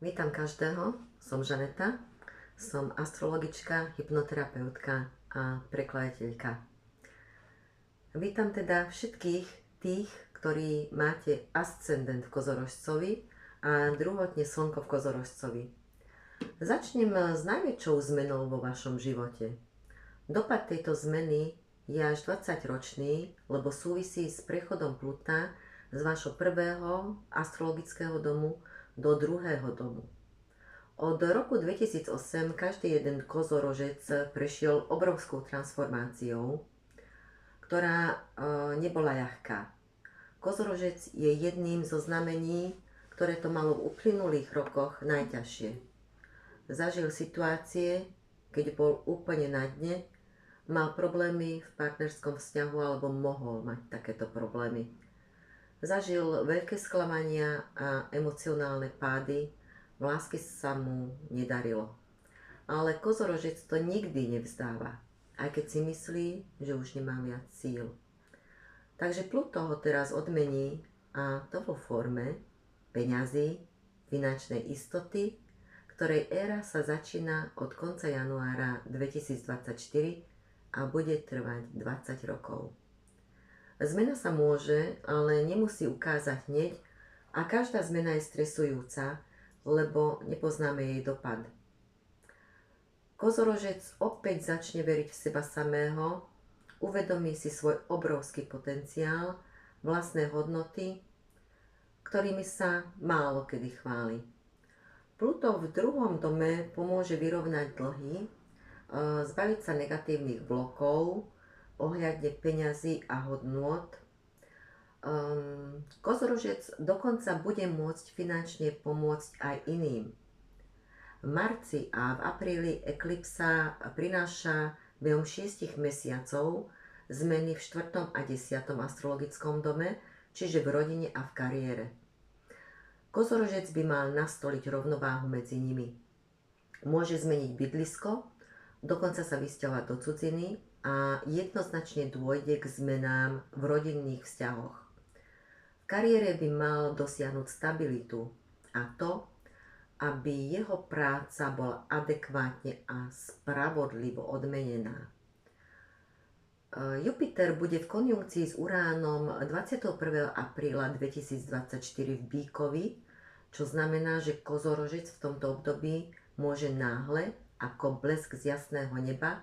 Vítam každého, som Žaneta, som astrologička, hypnoterapeutka a prekladateľka. Vítam teda všetkých tých, ktorí máte ascendent v Kozorožcovi a druhotne slnko v Kozorožcovi. Začnem s najväčšou zmenou vo vašom živote. Dopad tejto zmeny je až 20-ročný, lebo súvisí s prechodom Pluta z vášho prvého astrologického domu do druhého domu. Od roku 2008 každý jeden kozorožec prešiel obrovskou transformáciou, ktorá nebola ľahká. Kozorožec je jedným zo znamení, ktoré to malo v uplynulých rokoch najťažšie. Zažil situácie, keď bol úplne na dne, mal problémy v partnerskom vzťahu alebo mohol mať takéto problémy. Zažil veľké sklamania a emocionálne pády, v láske sa mu nedarilo. Ale kozorožec to nikdy nevzdáva, aj keď si myslí, že už nemá viac síl. Takže Pluto ho teraz odmení, a to vo forme peňazí, finančnej istoty, ktorej éra sa začína od konca januára 2024 a bude trvať 20 rokov. Zmena sa môže, ale nemusí ukázať hneď a každá zmena je stresujúca, lebo nepoznáme jej dopad. Kozorožec opäť začne veriť v seba samého, uvedomí si svoj obrovský potenciál, vlastné hodnoty, ktorými sa málo kedy chváli. Pluto v druhom dome pomôže vyrovnať dlhy, zbaviť sa negatívnych blokov, ohľadne peňazí a hodnôt. Kozorožec dokonca bude môcť finančne pomôcť aj iným. V marci a v apríli eklipsa prináša behom 6 mesiacov zmeny v 4. a 10. astrologickom dome, čiže v rodine a v kariére. Kozorožec by mal nastoliť rovnováhu medzi nimi. Môže zmeniť bydlisko, dokonca sa vysťahovať do cudziny a jednoznačne dôjde k zmenám v rodinných vzťahoch. V kariére by mal dosiahnuť stabilitu a to, aby jeho práca bola adekvátne a spravodlivo odmenená. Jupiter bude v konjunkcii s Uránom 21. apríla 2024 v Bíkovi, čo znamená, že kozorožec v tomto období môže náhle, ako blesk z jasného neba,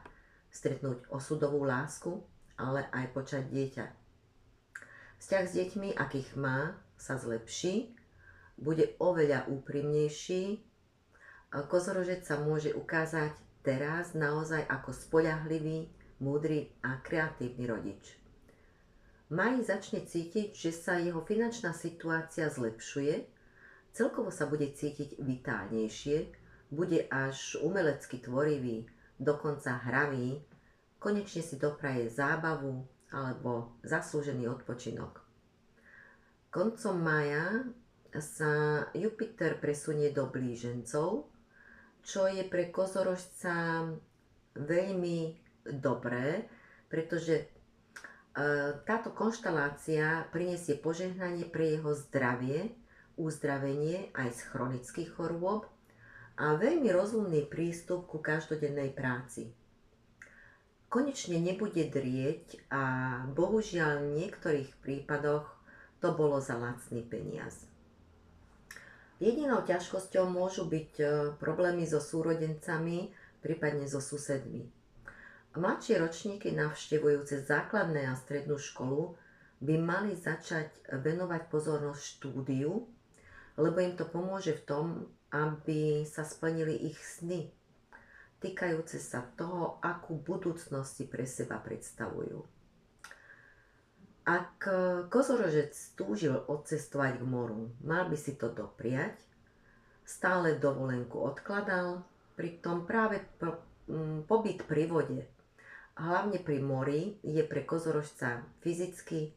stretnúť osudovú lásku, ale aj počať dieťa. Vzťah s deťmi, akých má, sa zlepší, bude oveľa úprimnejší. Kozorožec sa môže ukázať teraz naozaj ako spoľahlivý, múdry a kreatívny rodič. V máji začne cítiť, že sa jeho finančná situácia zlepšuje, celkovo sa bude cítiť vitálnejšie, bude až umelecky tvorivý, dokonca hravý, konečne si dopraje zábavu alebo zaslúžený odpočinok. Koncom mája sa Jupiter presunie do blížencov, čo je pre kozorožca veľmi dobré, pretože táto konštelácia prinesie požehnanie pre jeho zdravie, uzdravenie aj z chronických chorôb a veľmi rozumný prístup ku každodennej práci. Konečne nebude drieť a bohužiaľ v niektorých prípadoch to bolo za lacný peniaz. Jedinou ťažkosťou môžu byť problémy so súrodencami, prípadne so susedmi. Mladšie ročníky navštevujúce základné a strednú školu by mali začať venovať pozornosť štúdiu, lebo im to pomôže v tom, aby sa splnili ich sny, týkajúce sa toho, akú budúcnosť si pre seba predstavujú. Ak kozorožec túžil odcestovať k moru, mal by si to dopriať, stále dovolenku odkladal, pritom práve pobyt pri vode, hlavne pri mori, je pre kozorožca fyzicky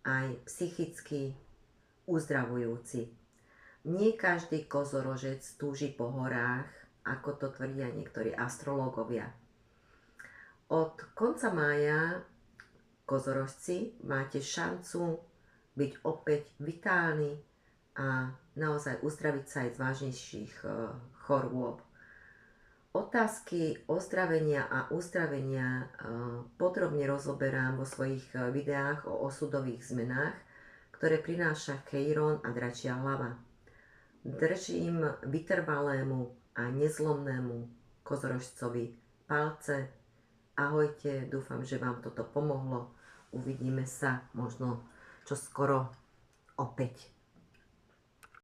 aj psychicky uzdravujúci. Nie každý kozorožec túži po horách, ako to tvrdia niektorí astrológovia. Od konca mája, kozorožci, máte šancu byť opäť vitálni a naozaj uzdraviť sa aj z vážnejších chorôb. Otázky ozdravenia a uzdravenia podrobne rozoberám vo svojich videách o osudových zmenách, ktoré prináša Cheiron a dračia hlava. Držím vytrvalému a nezlomnému kozorožcovi palce. Ahojte, dúfam, že vám toto pomohlo. Uvidíme sa možno čoskoro opäť.